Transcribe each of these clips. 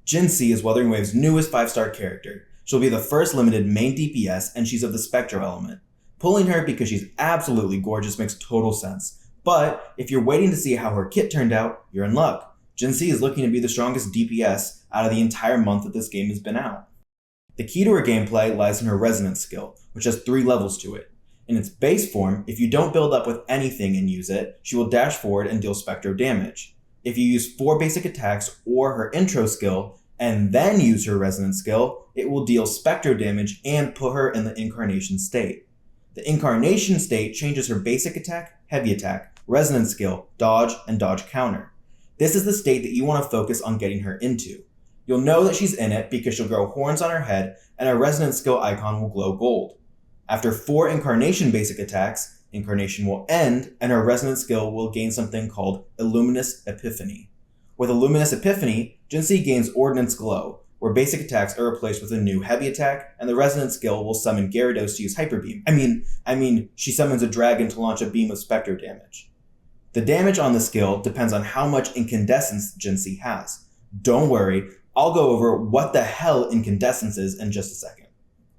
Jinhsi is Wuthering Waves' newest 5-star character. She'll be the first limited main DPS, and she's of the Spectro element. Pulling her because she's absolutely gorgeous makes total sense, but if you're waiting to see how her kit turned out, you're in luck. Jinhsi is looking to be the strongest DPS out of the entire month that this game has been out. The key to her gameplay lies in her resonance skill, which has 3 levels to it. In its base form, if you don't build up with anything and use it, she will dash forward and deal Spectro damage. If you use 4 basic attacks or her intro skill, and then use her resonance skill, it will deal Spectro damage and put her in the incarnation state. The incarnation state changes her basic attack, heavy attack, resonance skill, dodge, and dodge counter. This is the state that you want to focus on getting her into. You'll know that she's in it because she'll grow horns on her head and her resonance skill icon will glow gold. After 4 incarnation basic attacks, incarnation will end and her resonance skill will gain something called Illuminous Epiphany. With Illuminous Epiphany, Jinhsi gains Ordnance Glow, where basic attacks are replaced with a new heavy attack, and the resonance skill will summon Gyarados to use Hyper Beam. I mean, she summons a dragon to launch a beam of Spectro damage. The damage on the skill depends on how much incandescence Jinhsi has. Don't worry, I'll go over what the hell incandescence is in just a second.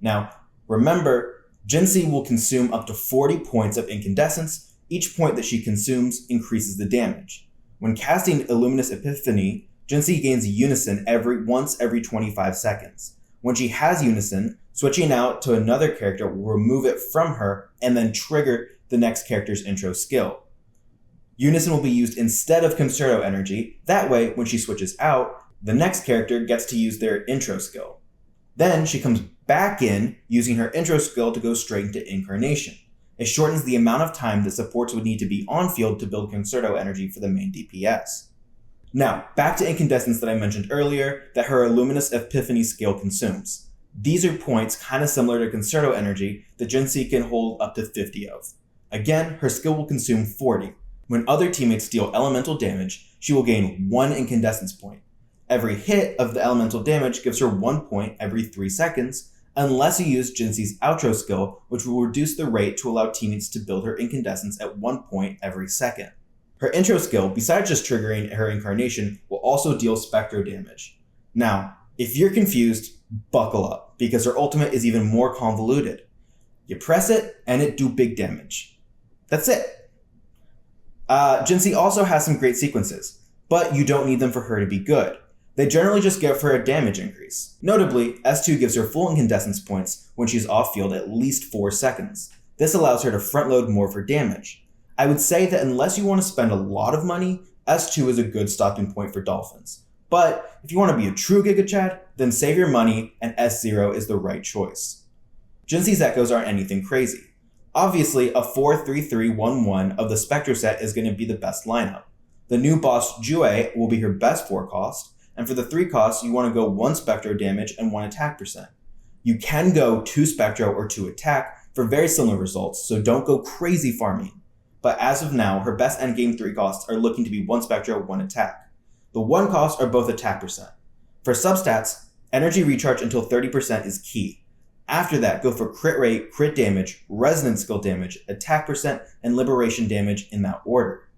Now, remember, Jinhsi will consume up to 40 points of incandescence. Each point that she consumes increases the damage. When casting Illuminous Epiphany, Jinhsi gains Unison once every 25 seconds. When she has Unison, switching out to another character will remove it from her and then trigger the next character's intro skill. Unison will be used instead of Concerto Energy. That way, when she switches out, the next character gets to use their intro skill. Then she comes back in using her intro skill to go straight into Incarnation. It shortens the amount of time that supports would need to be on field to build Concerto Energy for the main DPS. Now, back to Incandescence that I mentioned earlier that her Illuminous Epiphany skill consumes. These are points kind of similar to Concerto Energy that Jinhsi can hold up to 50 of. Again, her skill will consume 40. When other teammates deal elemental damage, she will gain 1 incandescence point. Every hit of the elemental damage gives her 1 point every 3 seconds, unless you use Jinhsi's outro skill, which will reduce the rate to allow teammates to build her incandescence at 1 point every second. Her intro skill, besides just triggering her incarnation, will also deal Spectro damage. Now, if you're confused, buckle up, because her ultimate is even more convoluted. You press it, and it do big damage. That's it. Jinhsi also has some great sequences, but you don't need them for her to be good. They generally just give her a damage increase. Notably, S2 gives her full incandescence points when she's off field at least 4 seconds. This allows her to front load more for damage. I would say that unless you want to spend a lot of money, S2 is a good stopping point for Dolphins. But if you want to be a true Giga Chad, then save your money and S0 is the right choice. Jinhsi's echoes aren't anything crazy. Obviously, a 4-3-3-1-1 of the Spectro set is going to be the best lineup. The new boss Jue will be her best 4 cost, and for the 3 costs, you want to go 1 Spectro damage and 1 attack percent. You can go 2 Spectro or 2 attack for very similar results, so don't go crazy farming. But as of now, her best endgame 3 costs are looking to be 1 Spectro, 1 attack. The 1 costs are both attack percent. For substats, energy recharge until 30% is key. After that, go for crit rate, crit damage, resonance skill damage, attack percent, and liberation damage in that order.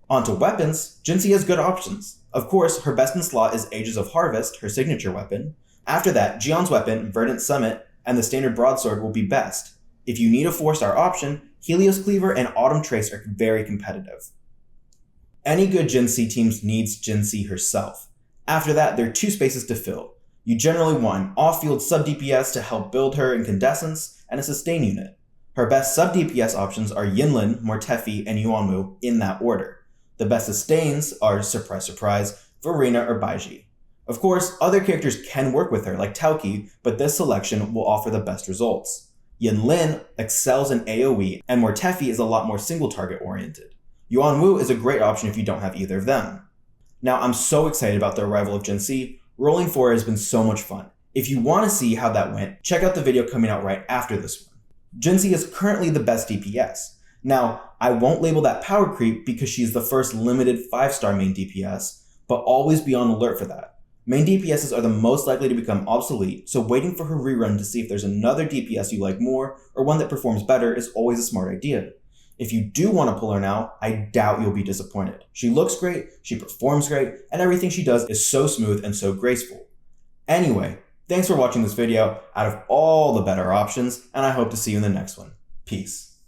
Onto weapons, Jinhsi has good options. Of course, her best in slot is Ages of Harvest, her signature weapon. After that, Gion's weapon, Verdant Summit, and the standard broadsword will be best. If you need a 4-star option, Helios Cleaver and Autumn Trace are very competitive. Any good Jinhsi teams needs Jinhsi herself. After that, there are 2 spaces to fill. You generally want an off-field sub-DPS to help build her incandescence and a sustain unit. Her best sub-DPS options are Yinlin, Mortefi, and Yuanmu in that order. The best sustains are, surprise surprise, Verena or Baiji. Of course, other characters can work with her, like Tauki, but this selection will offer the best results. Yinlin excels in AoE, and Mortefi is a lot more single-target oriented. Yuanmu is a great option if you don't have either of them. Now, I'm so excited about the arrival of Jinhsi. Rolling 4 has been so much fun. If you want to see how that went, check out the video coming out right after this one. Jinhsi is currently the best DPS. Now, I won't label that power creep because she's the first limited 5-star main DPS, but always be on alert for that. Main DPSs are the most likely to become obsolete, so waiting for her rerun to see if there's another DPS you like more or one that performs better is always a smart idea. If you do want to pull her now, I doubt you'll be disappointed. She looks great, she performs great, and everything she does is so smooth and so graceful. Anyway, thanks for watching this video out of all the better options, and I hope to see you in the next one. Peace.